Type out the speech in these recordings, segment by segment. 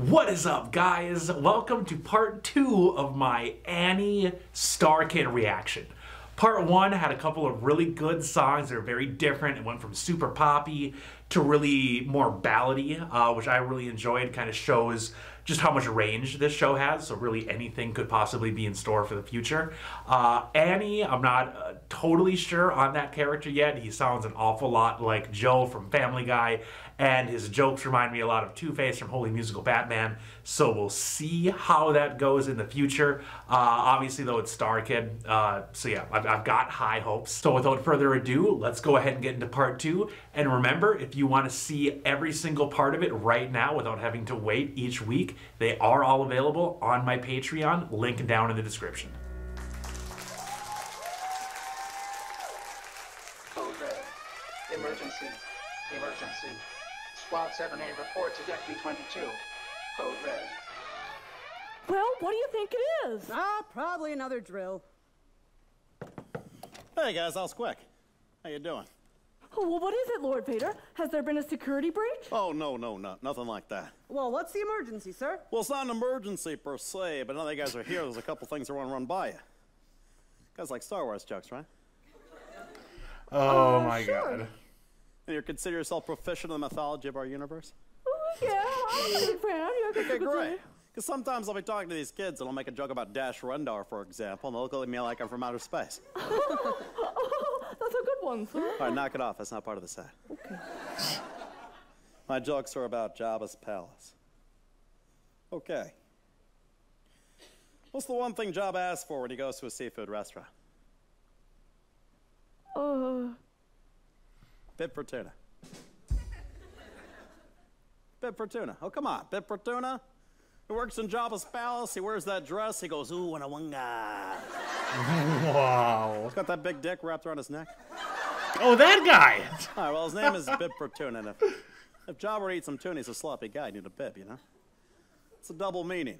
What is up, guys? Welcome to part 2 of my Annie Star Kid reaction. Part 1 had a couple of really good songs that are very different. It went from super poppy to really more ballady, which I really enjoyed. Kind of shows just how much range this show has, so really anything could possibly be in store for the future. Annie, I'm not totally sure on that character yet. He sounds an awful lot like Joe from Family Guy, and his jokes remind me a lot of Two-Face from Holy Musical Batman, so we'll see how that goes in the future. Obviously, though, it's Star Kid, so yeah, I've got high hopes. So without further ado, let's go ahead and get into part 2. And remember, if you want to see every single part of it right now without having to wait each week, they are all available on my Patreon, link down in the description. Code red. Emergency. Emergency. Squad 7A report to Deck B-22. Code red. Well, what do you think it is? Probably another drill. Hey guys, that was quick. How you doing? Oh, well, what is it, Lord Vader? Has there been a security breach? Oh, no, nothing like that. Well, what's the emergency, sir? Well, it's not an emergency per se, but now that you guys are here, there's a couple things I want to run by you. You guys like Star Wars jokes, right? Oh my sure. god. And you consider yourself proficient in the mythology of our universe? Oh, yeah, I'm a big fan. Yeah, I guess Okay, you could great. say. Because sometimes I'll be talking to these kids and I'll make a joke about Dash Rendar, for example, and they'll look at me like I'm from outer space. Oh, that's a good one, sir. All right, knock it off. That's not part of the set. Okay. My jokes are about Jabba's palace. Okay. What's the one thing Jabba asks for when he goes to a seafood restaurant? Bib for tuna. Bib for tuna. Oh, come on. Bib for tuna? He works in Jabba's palace. He wears that dress. He goes, ooh, wanna. Wow. He's got that big dick wrapped around his neck. Oh, that guy! All right, well, his name is Bib for tuna. And if Jabba were to eat some tuna, he's a sloppy guy. He'd need a bib, you know? It's a double meaning.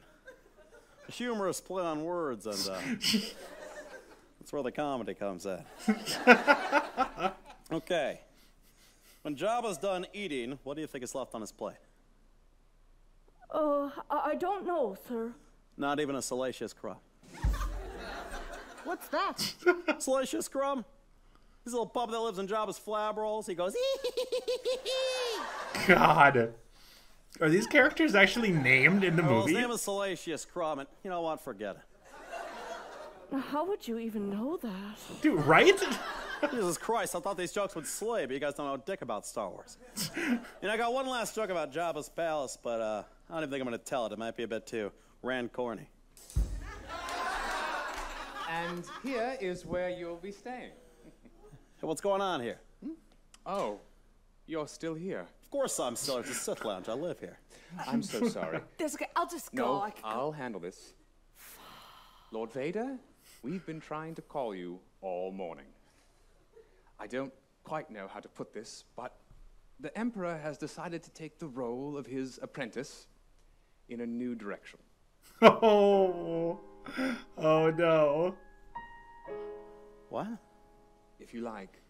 A humorous play on words, and that's where the comedy comes in. Okay. When Jabba's done eating, what do you think is left on his plate? I don't know, sir. Not even a salacious crumb. What's that? Salacious crumb? This little pup that lives in Jabba's flab rolls. He goes, God. Are these characters actually named in the well, movie? his name is Salacious Crumb, and you know what? Forget it. Now, how would you even know that? Dude, right? Jesus Christ, I thought these jokes would slay, but you guys don't know dick about Star Wars. And I got one last joke about Jabba's palace, but I don't even think I'm going to tell it. It might be a bit too corny. And here is where you'll be staying. Hey, what's going on here? Oh, you're still here. Of course I'm still at the Sith Lounge. I live here. I'm so sorry. That's okay. I'll just go. No, I'll handle this. Lord Vader, we've been trying to call you all morning. I don't quite know how to put this, but the Emperor has decided to take the role of his apprentice in a new direction. Oh. Oh no. What? If you like,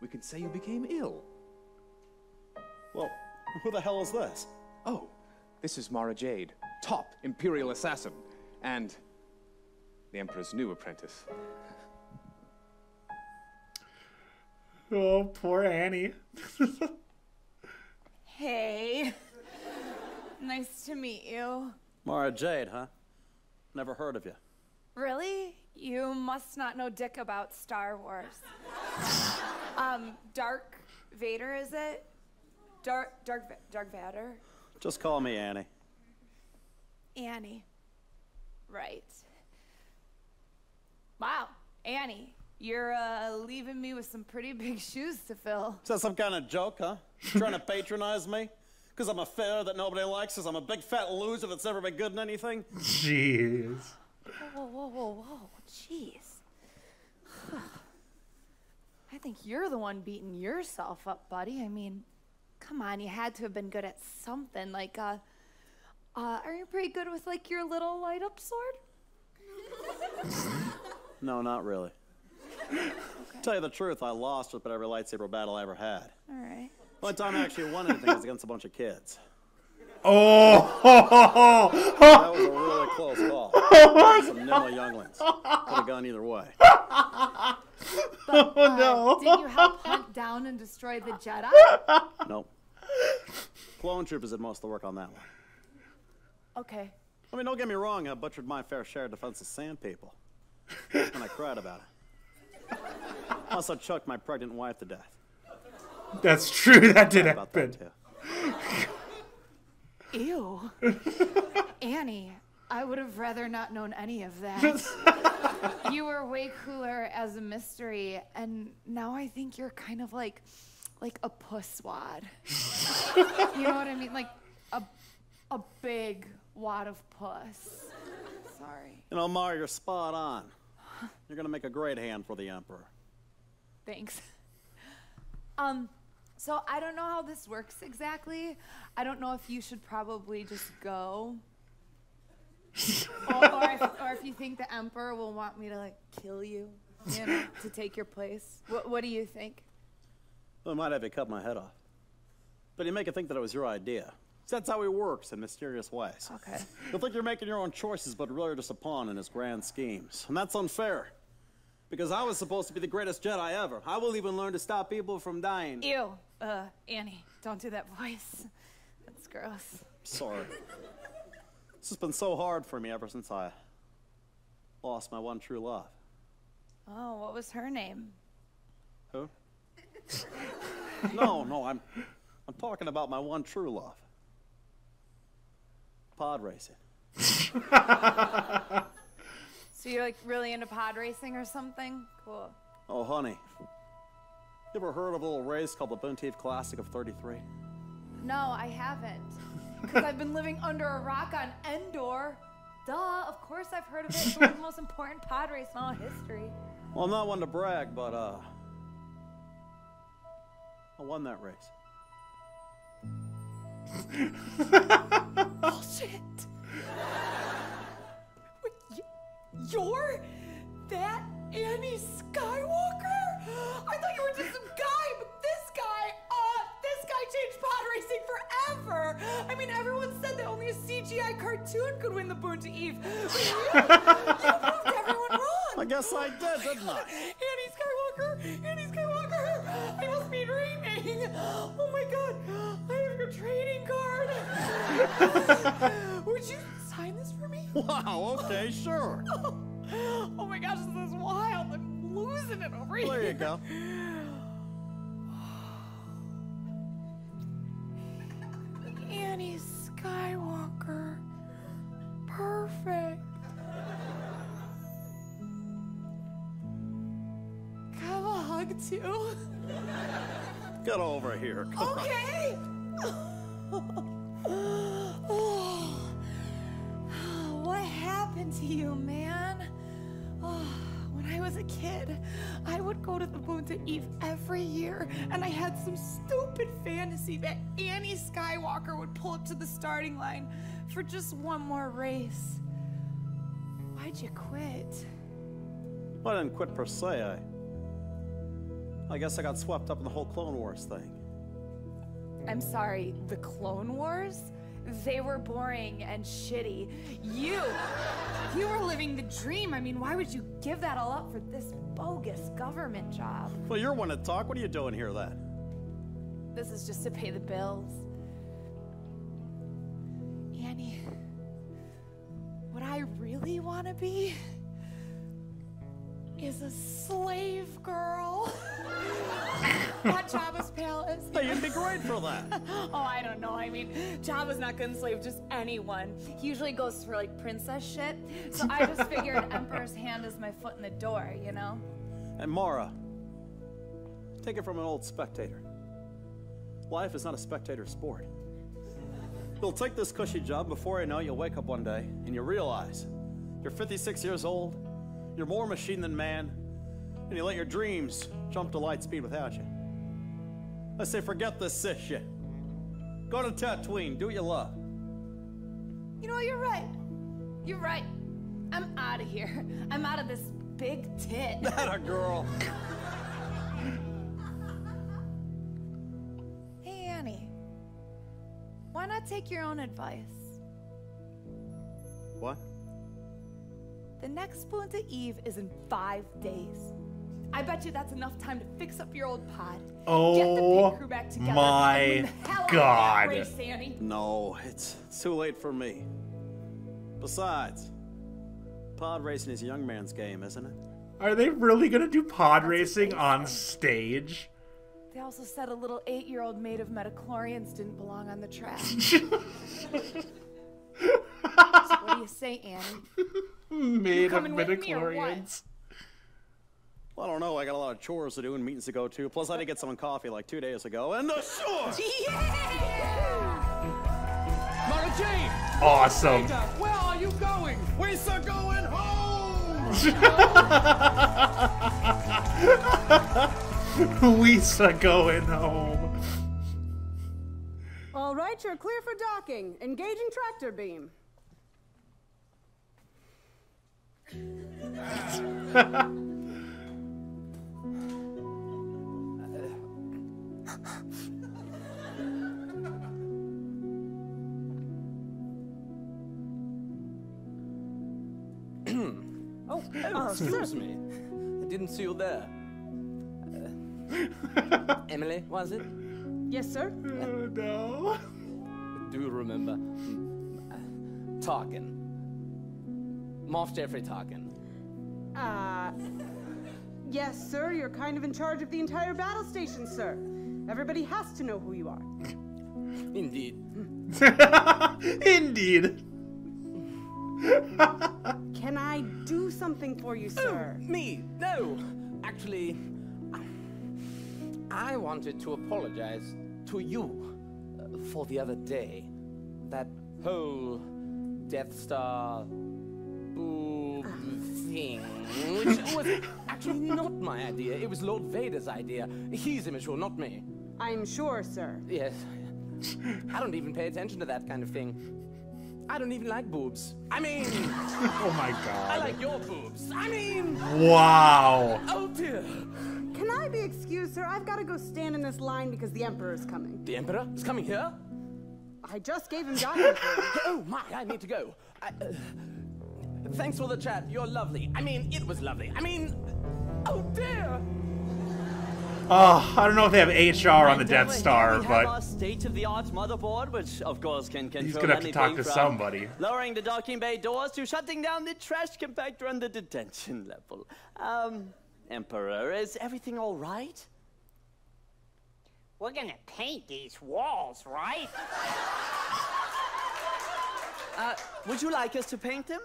we could say you became ill. Well, who the hell is this? Oh, this is Mara Jade, top Imperial assassin, and the Emperor's new apprentice. Oh, poor Annie. Hey. Nice to meet you. Mara Jade, huh? Never heard of you. Really? You must not know dick about Star Wars. Dark Vader, is it? Dark Vader? Just call me Annie. Annie. Right. Wow, Annie. You're leaving me with some pretty big shoes to fill. Is that some kind of joke, huh? Trying to patronize me? Because I'm a failure that nobody likes? Because I'm a big fat loser that's never been good in anything? Jeez. Whoa. Jeez. I think you're the one beating yourself up, buddy. I mean, come on, you had to have been good at something. Like, are you pretty good with, like, your little light-up sword? No, not really. Okay. Tell you the truth, I lost with whatever lightsaber battle I ever had. All right. The only time I actually won anything was against a bunch of kids. Oh! That was a really close call. Some nimble younglings. Could have gone either way. But, no. Did you help hunt down and destroy the Jedi? Nope. Clone troopers did most of the work on that one. Okay. I mean, don't get me wrong, I butchered my fair share of defenseless sand people. And I cried about it. Also choked my pregnant wife to death. That's true. That did About happen. that, too. Ew. Annie, I would have rather not known any of that. You were way cooler as a mystery, and now I think you're kind of like a pusswad. You know what I mean? Like a big wad of puss. Sorry. You know, Mara, you're spot on. You're gonna make a great hand for the Emperor. Thanks. So I don't know how this works exactly. I don't know if you should probably just go. or if you think the Emperor will want me to, like, kill you, you know, to take your place. What do you think? Well, I might have you cut my head off. But you make it think that it was your idea. So that's how he works in mysterious ways. Okay. You'll think you're making your own choices, but really you're just a pawn in his grand schemes. And that's unfair. Because I was supposed to be the greatest Jedi ever. I will even learn to stop people from dying. Ew. Annie, don't do that voice. That's gross. Sorry. This has been so hard for me ever since I lost my one true love. Oh, what was her name? Who? No, I'm talking about my one true love. Pod racing. So you're, like, really into pod racing or something? Cool. Oh, honey. You ever heard of a little race called the Buntieve Classic of 33? No, I haven't. Because I've been living under a rock on Endor. Duh, of course I've heard of it. It's one of the most important pod race in all history. Well, I'm not one to brag, but, I won that race. Bullshit. Wait, you're that Annie Skywalker? I thought you were just some guy, but this guy changed pod racing forever. I mean, everyone said that only a CGI cartoon could win the Boon to Eve. But you proved everyone wrong. I guess I did, didn't I? Annie Skywalker, I must be dreaming. Oh my God, I have your trading card. Would you sign this for me? Wow, okay, sure. Oh my gosh, this is wild. I'm losing it over here. There you go. Annie Skywalker. Perfect. Can I have a hug too? Get over here. Come on. Okay. What happened to you, man? When I was a kid, I would go to the Boon to Eve every year, and I had some stupid fantasy that Annie Skywalker would pull up to the starting line for just one more race. Why'd you quit? I didn't quit per se. I guess I got swept up in the whole Clone Wars thing. I'm sorry, the Clone Wars? They were boring and shitty. You were living the dream. I mean, why would you give that all up for this bogus government job? Well, you're one to talk. What are you doing here then? This is just to pay the bills. Annie, what I really want to be is a slave girl. At Jabba's palace. Hey, you'd be great for that. Oh, I don't know. I mean, Jabba's not gonna enslave just anyone. He usually goes for, like, princess shit. So I just figured Emperor's hand is my foot in the door, you know? And Mara, take it from an old spectator. Life is not a spectator sport. You'll take this cushy job, before you know it, you'll wake up one day and you realize you're 56 years old, you're more machine than man, and you let your dreams jump to light speed without you. I say forget this Sith shit. Go to Tatooine, do what you love. You know what? You're right. You're right. I'm out of here. I'm out of this big tit. That a girl. Hey, Annie. Why why not take your own advice? What? The next Spoon to Eve is in 5 days. I bet you that's enough time to fix up your old pod. Get the pit crew back together. my and win the hell out of God. that race, Annie. No, it's too late for me. Besides, pod racing is a young man's game, isn't it? Are they really gonna do pod racing on stage? They also said a little 8-year-old made of metachlorians didn't belong on the track. So what do you say, Annie? Made of coming with me or what? midichlorians. Well, I don't know. I got a lot of chores to do and meetings to go to. Plus, I did get someone coffee like 2 days ago. And sure! Mara Jane! Awesome. Where are you going? We're going home! Lisa going home. All right, you're clear for docking. Engaging tractor beam. Excuse me. I didn't see you there. Emily, was it? Yes, sir. Oh, no. Do you remember? Tarkin. Moff Jeffrey Tarkin. Yes, sir. You're kind of in charge of the entire battle station, sir. Everybody has to know who you are. Indeed. Indeed. Can I do something for you, sir? Me? No. Actually, I wanted to apologize to you for the other day. That whole Death Star boob thing, which was actually not my idea. It was Lord Vader's idea. He's immature, not me. I'm sure, sir. Yes. I don't even pay attention to that kind of thing. I don't even like boobs. I mean, Oh my I God. like your boobs. I mean, Wow. oh dear. Can I be excused, sir? I've got to go stand in this line because the Emperor's coming. The Emperor is coming here? I just gave him docking. Oh my, I need to go. Thanks for the chat. You're lovely. I mean, it was lovely. I mean, oh dear. Oh, I don't know if they have HR on the Death Star, We have our but state-of-the-art motherboard, which of course can control he's gonna have to talk anything to from somebody. lowering the docking bay doors to shutting down the trash compactor on the detention level. Emperor, is everything all right? We're gonna paint these walls, right? Would you like us to paint them?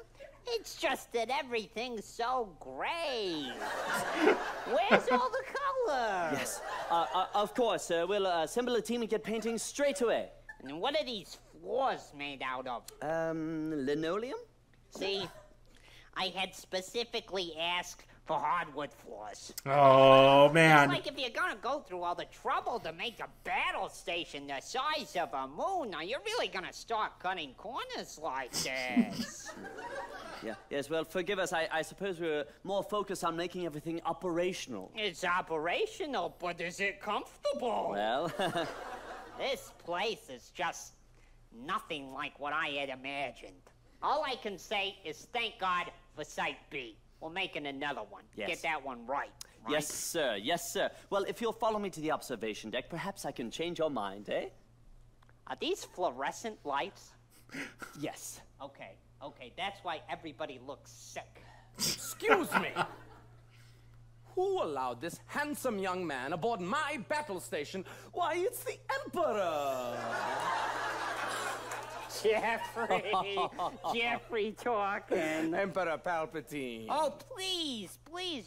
It's just that everything's so gray. Where's all the color? Yes, of course. We'll assemble a team and get painting straight away. And what are these floors made out of? Linoleum? See, I had specifically asked for hardwood floors. oh man. Like, if you're gonna go through all the trouble to make a battle station the size of a moon, now you're really gonna start cutting corners like this. Yeah. Yes, well, forgive us. I suppose we're more focused on making everything operational. It's operational, but is it comfortable? Well, This place is just nothing like what I had imagined. All I can say is thank God for Site B. We're making another one. Yes. Get that one right. yes, sir. Yes, sir. Well, if you'll follow me to the observation deck, perhaps I can change your mind, eh? Are these fluorescent lights? Yes. Okay, that's why everybody looks sick. Excuse me. Who allowed this handsome young man aboard my battle station? Why, it's the Emperor. Jeffrey talking. Emperor Palpatine. Oh, please,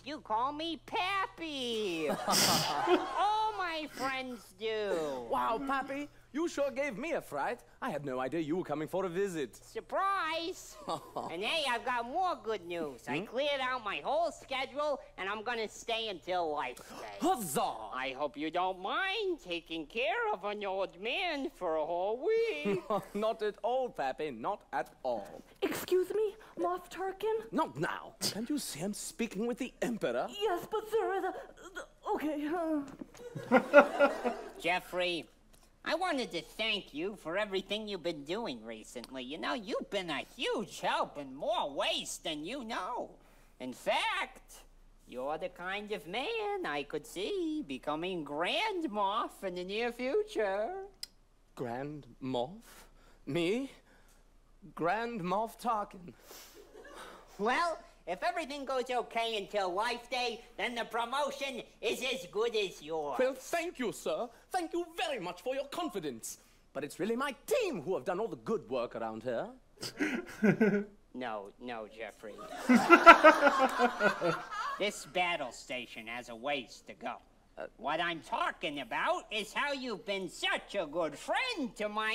you call me Pappy. All my friends do. Wow, Pappy, you sure gave me a fright. I had no idea you were coming for a visit. Surprise! And hey, I've got more good news. I cleared out my whole schedule, and I'm gonna stay until Life Day. Huzzah! I hope you don't mind taking care of an old man for a whole week. Not at all, Pappy, not at all. Excuse me, Moff Tarkin? Not now. Can't you see I'm speaking with the Emperor? Yes, but sir, okay. Jeffrey, I wanted to thank you for everything you've been doing recently. You know, you've been a huge help in more ways than you know. In fact, you're the kind of man I could see becoming Grand Moff in the near future. Grand Moff? Me? Grand Moff Tarkin. Well, if everything goes okay until Life Day, then the promotion is as good as yours. Well, thank you, sir. Thank you very much for your confidence. But it's really my team who have done all the good work around here. No, Jeffrey. This battle station has a ways to go. What I'm talking about is how you've been such a good friend to my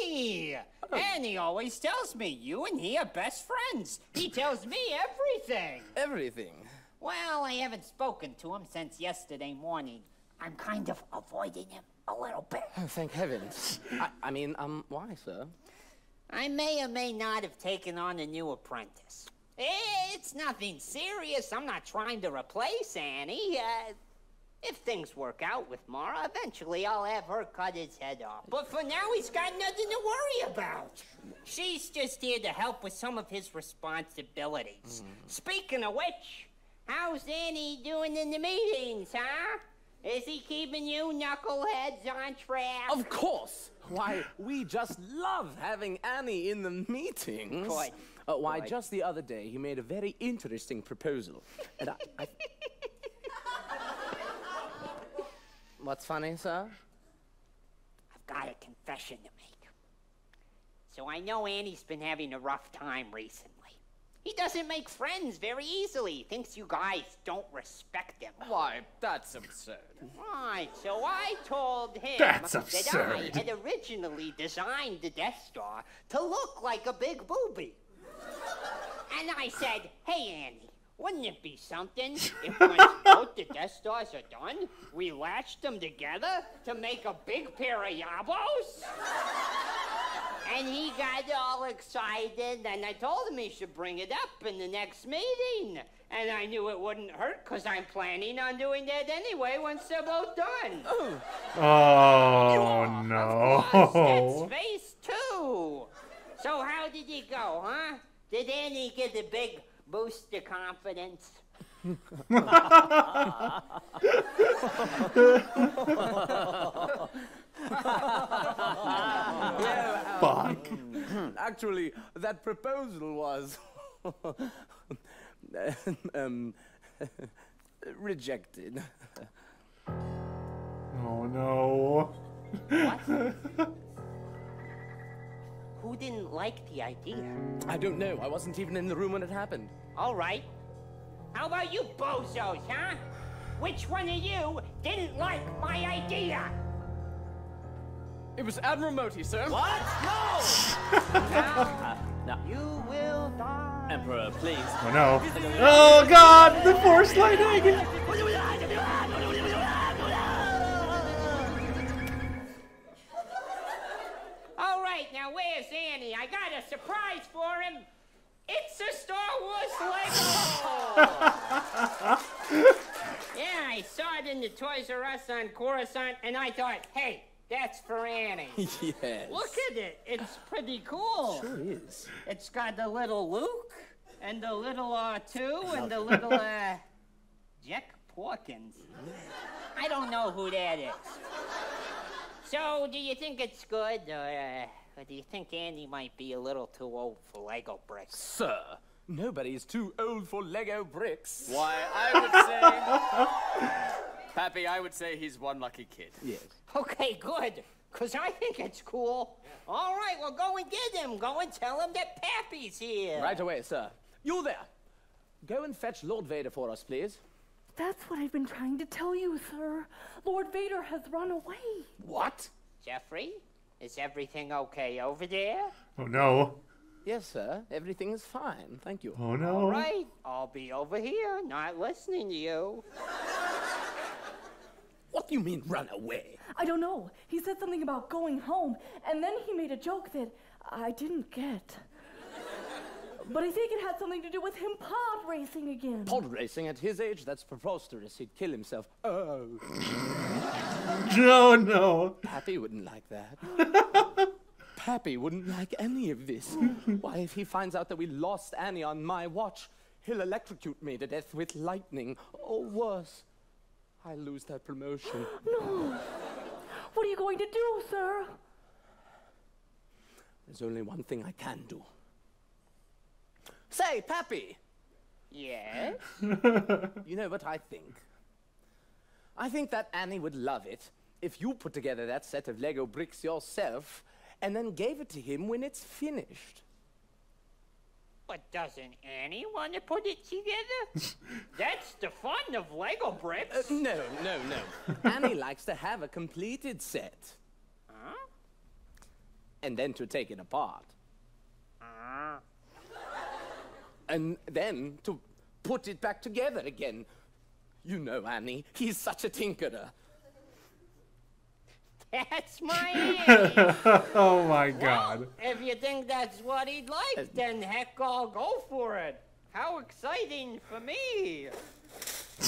Annie. Annie always tells me you and he are best friends. He tells me everything. Everything? Well, I haven't spoken to him since yesterday morning. I'm kind of avoiding him a little bit. Oh, thank heavens. I mean, why, sir? I may or may not have taken on a new apprentice. It's nothing serious. I'm not trying to replace Annie. If things work out with Mara, eventually I'll have her cut his head off. But for now, he's got nothing to worry about. She's just here to help with some of his responsibilities. Speaking of which, how's Annie doing in the meetings, huh? Is he keeping you knuckleheads on track? Of course! Why, we just love having Annie in the meetings. Good. Why, just the other day, he made a very interesting proposal. And I... What's funny, sir? I've got a confession to make. So I know Annie's been having a rough time recently. He doesn't make friends very easily. He thinks you guys don't respect him. Why, that's absurd. Right, so I told him That's that absurd. I had originally designed the Death Star to look like a big booby. And I said, hey, Annie, wouldn't it be something if once both the Death Stars are done, we latched them together to make a big pair of yabos? And he got all excited, and I told him he should bring it up in the next meeting. And I knew it wouldn't hurt, because I'm planning on doing that anyway once they're both done. Oh, no. Of course, that's phase 2. So how did it go, huh? Did Annie get a big boost of confidence? Fuck. Actually, that proposal was... rejected. Oh, no. What? Who didn't like the idea? I don't know. I wasn't even in the room when it happened. All right. How about you bozos, huh? Which one of you didn't like my idea? It was Admiral Moti, sir. What? No! Now, you will die. Emperor, please. Oh, no. Oh, God! The Force lightning! All right, now where's Annie? I got a surprise for him. It's a Star Wars Lego! Yeah, I saw it in the Toys R Us on Coruscant, and I thought, hey, that's for Annie. Yes. Look at it. It's pretty cool. Sure is. It's got the little Luke, and the little R2, and the little, Jack Porkins. I don't know who that is. So, do you think it's good, or do you think Andy might be a little too old for Lego bricks? Sir, nobody is too old for Lego bricks. Why, I would say... Pappy, I would say he's one lucky kid. Yes. Okay, good, because I think it's cool. All right, well, go and get him. Go and tell him that Pappy's here. Right away, sir. You there. Go and fetch Lord Vader for us, please. That's what I've been trying to tell you, sir. Lord Vader has run away. What? Jeffrey, is everything okay over there? Oh, no. Yes, sir. Everything is fine. Thank you. Oh, no. All right, I'll be over here, not listening to you. What do you mean, run away? I don't know. He said something about going home, and then he made a joke that I didn't get. But I think it had something to do with him pod racing again. Pod racing at his age? That's preposterous. He'd kill himself. Oh. No, no. Pappy wouldn't like that. Pappy wouldn't like any of this. Why, if he finds out that we lost Annie on my watch, he'll electrocute me to death with lightning. Or worse, I'll lose that promotion. No. What are you going to do, sir? There's only one thing I can do. Say, Pappy! Yes? You know what I think? I think that Annie would love it if you put together that set of Lego bricks yourself and then gave it to him when it's finished. But doesn't Annie want to put it together? That's the fun of Lego bricks. No. Annie likes to have a completed set. Huh? And then to take it apart. And then to put it back together again. You know, Annie, he's such a tinkerer. That's my Annie. Oh my God. Well, if you think that's what he'd like, then heck, I'll go for it. How exciting for me.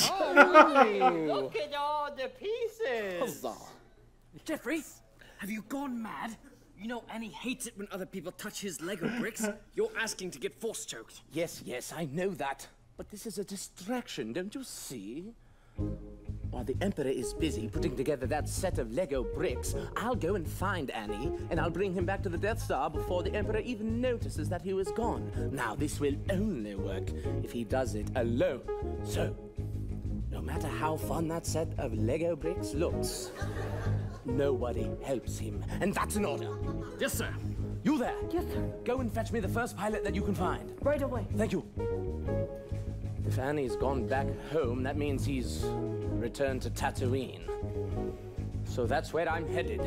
Oh, look at all the pieces. Huzzah. Jeffrey, have you gone mad? You know Annie hates it when other people touch his Lego bricks. You're asking to get force choked. Yes, I know that. But this is a distraction, don't you see? While the Emperor is busy putting together that set of Lego bricks, I'll go and find Annie, and I'll bring him back to the Death Star before the Emperor even notices that he was gone. Now, this will only work if he does it alone. So, no matter how fun that set of Lego bricks looks, nobody helps him. And that's an order. Yes, sir. You there? Yes, sir. Go and fetch me the first pilot that you can find. Right away. Thank you. If Annie's gone back home, that means he's returned to Tatooine. So that's where I'm headed.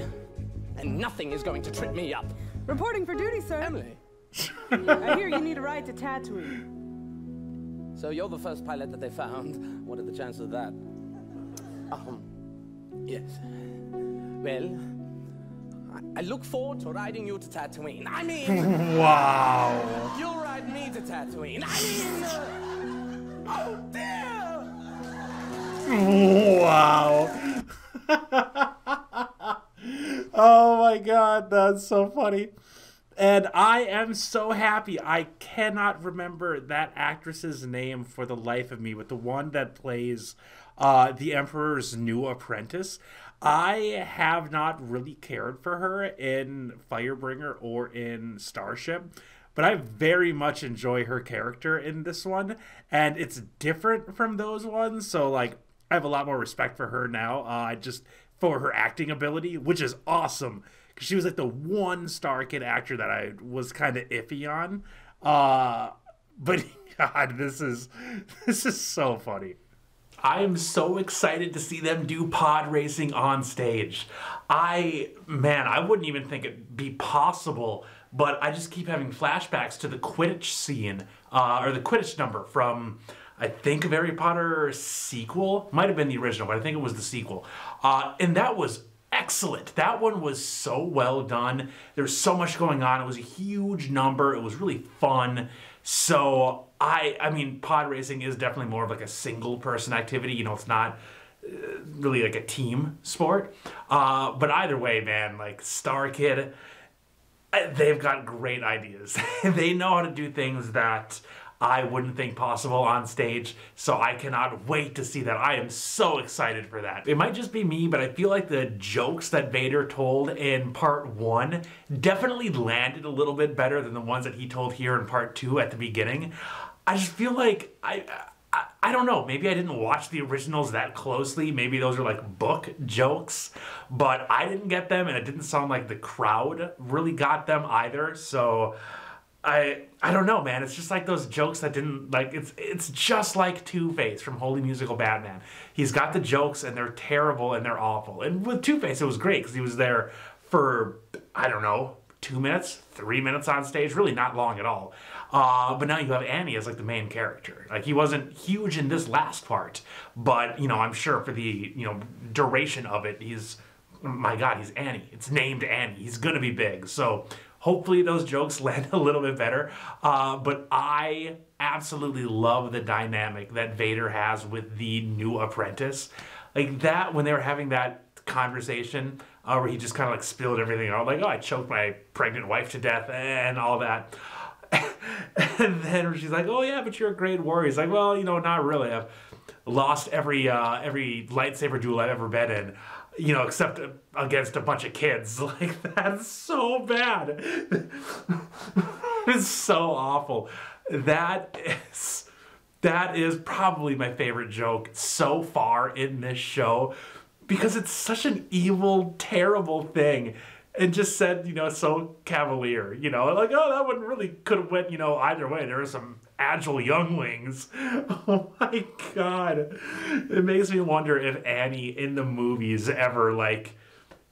And nothing is going to trip me up. Reporting for duty, sir. Emily. I hear you need a ride to Tatooine. So you're the first pilot that they found. What are the chances of that? Yes. Well, I look forward to riding you to Tatooine. I mean... Wow. You'll ride me to Tatooine. I mean... oh, dear! Wow. Oh my God, that's so funny. And I am so happy. I cannot remember that actress's name for the life of me, but the one that plays the Emperor's new apprentice. I have not really cared for her in Firebringer or in Starship, but I very much enjoy her character in this one, and it's different from those ones, so like I have a lot more respect for her now, just for her acting ability, which is awesome, because she was like the one Star Kid actor that I was kind of iffy on, but God, this is so funny. I'm so excited to see them do pod racing on stage. I wouldn't even think it'd be possible, but I just keep having flashbacks to the Quidditch scene, or the Quidditch number from, I think, a Harry Potter sequel. Might have been the original, but I think it was the sequel. And that was excellent. That one was so well done. There was so much going on. It was a huge number. It was really fun. So I mean, pod racing is definitely more of like a single person activity. You know, it's not really like a team sport. But either way, man, like Star Kid, they've got great ideas. They know how to do things that I wouldn't think possible on stage, so I cannot wait to see that. I am so excited for that. It might just be me, but I feel like the jokes that Vader told in part 1 definitely landed a little bit better than the ones that he told here in part 2 at the beginning. I just feel like, I don't know, maybe I didn't watch the originals that closely. Maybe those are like book jokes, but I didn't get them, and it didn't sound like the crowd really got them either, so I don't know, man. It's just like those jokes that didn't, like, it's just like Two-Face from Holy Musical Batman. He's got the jokes, and they're terrible, and they're awful. And with Two-Face, it was great, because he was there for, I don't know, 2 minutes, 3 minutes on stage. Really not long at all. But now you have Annie as, like, the main character. Like, he wasn't huge in this last part, but, you know, I'm sure for the, you know, duration of it, he's, my God, he's Annie. It's named Annie. He's gonna be big, so hopefully those jokes land a little bit better. But I absolutely love the dynamic that Vader has with the new apprentice. Like that, when they were having that conversation where he just kind of like spilled everything out, like, oh, I choked my pregnant wife to death and all that. And then she's like, oh yeah, but you're a great warrior. He's like, well, you know, not really. I've lost every lightsaber duel I've ever been in, you know, except against a bunch of kids. Like, that's so bad. It's so awful. That is probably my favorite joke so far in this show, because it's such an evil, terrible thing. And just said, you know, so cavalier, you know, like, oh, that one really could have went, you know, either way. There were some agile younglings. Oh my God. It makes me wonder if Annie in the movies ever, like,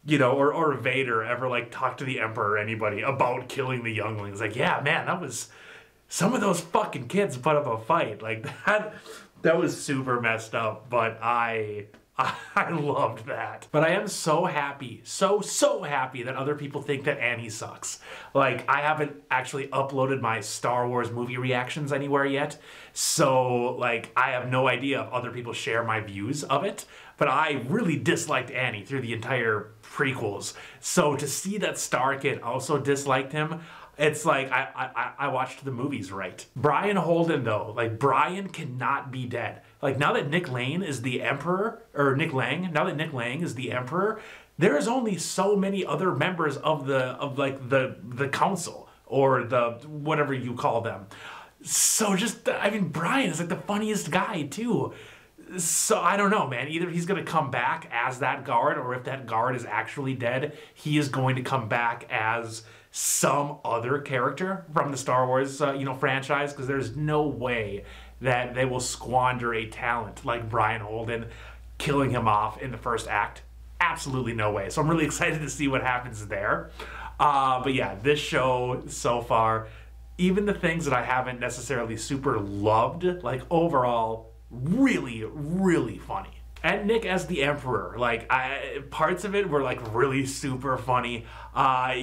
you know, or Vader ever, like, talked to the Emperor or anybody about killing the younglings. Like, yeah, man, that was, some of those fucking kids put up a fight. Like, that was super messed up, but I loved that. But I am so happy, so happy that other people think that Annie sucks. Like, I haven't actually uploaded my Star Wars movie reactions anywhere yet, so, like, I have no idea if other people share my views of it, but I really disliked Annie through the entire prequels. So to see that Starkid also disliked him, it's like, I watched the movies right. Brian Holden, though, like, Brian cannot be dead. Like, now that Nick Lang is the Emperor, or Nick Lang, now that Nick Lang is the Emperor, there is only so many other members of the council, or the, whatever you call them. So just, I mean, Brian is like the funniest guy, too. So I don't know, man. Either he's going to come back as that guard, or if that guard is actually dead, he is going to come back as some other character from the Star Wars, you know, franchise, because there's no way that they will squander a talent like Brian Holden, killing him off in the first act. Absolutely no way. So I'm really excited to see what happens there. But yeah, this show so far, even the things that I haven't necessarily super loved, like overall, really, really funny. And Nick as the Emperor, like, parts of it were like really super funny.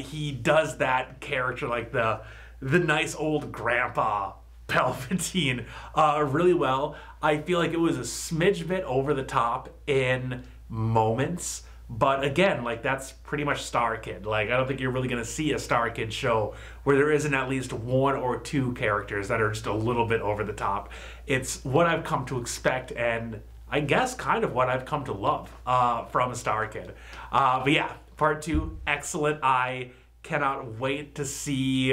He does that character, like the nice old grandpa Palpatine, really well. I feel like it was a smidge bit over the top in moments, but again, like, that's pretty much Starkid. Like, I don't think you're really gonna see a Starkid show where there isn't at least one or two characters that are just a little bit over the top. It's what I've come to expect, and I guess kind of what I've come to love from Starkid. But yeah, part 2, excellent. I cannot wait to see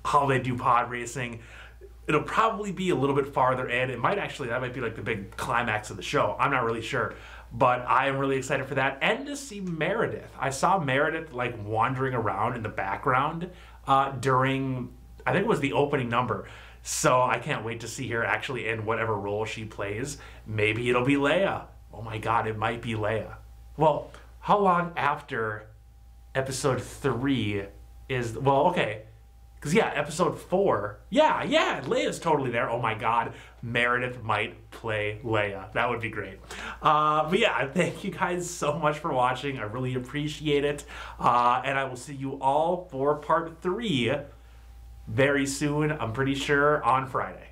how they do pod racing. It'll probably be a little bit farther in. It might actually, that might be like the big climax of the show. I'm not really sure. But I am really excited for that. And to see Meredith. I saw Meredith like wandering around in the background during, I think it was the opening number. So I can't wait to see her actually in whatever role she plays. Maybe it'll be Leia. Oh my God, it might be Leia. Well, how long after episode 3 is, well, okay. Because yeah, episode 4, yeah, Leia's totally there. Oh my God, Meredith might play Leia. That would be great. But yeah, thank you guys so much for watching. I really appreciate it. And I will see you all for part 3 very soon. I'm pretty sure on Friday.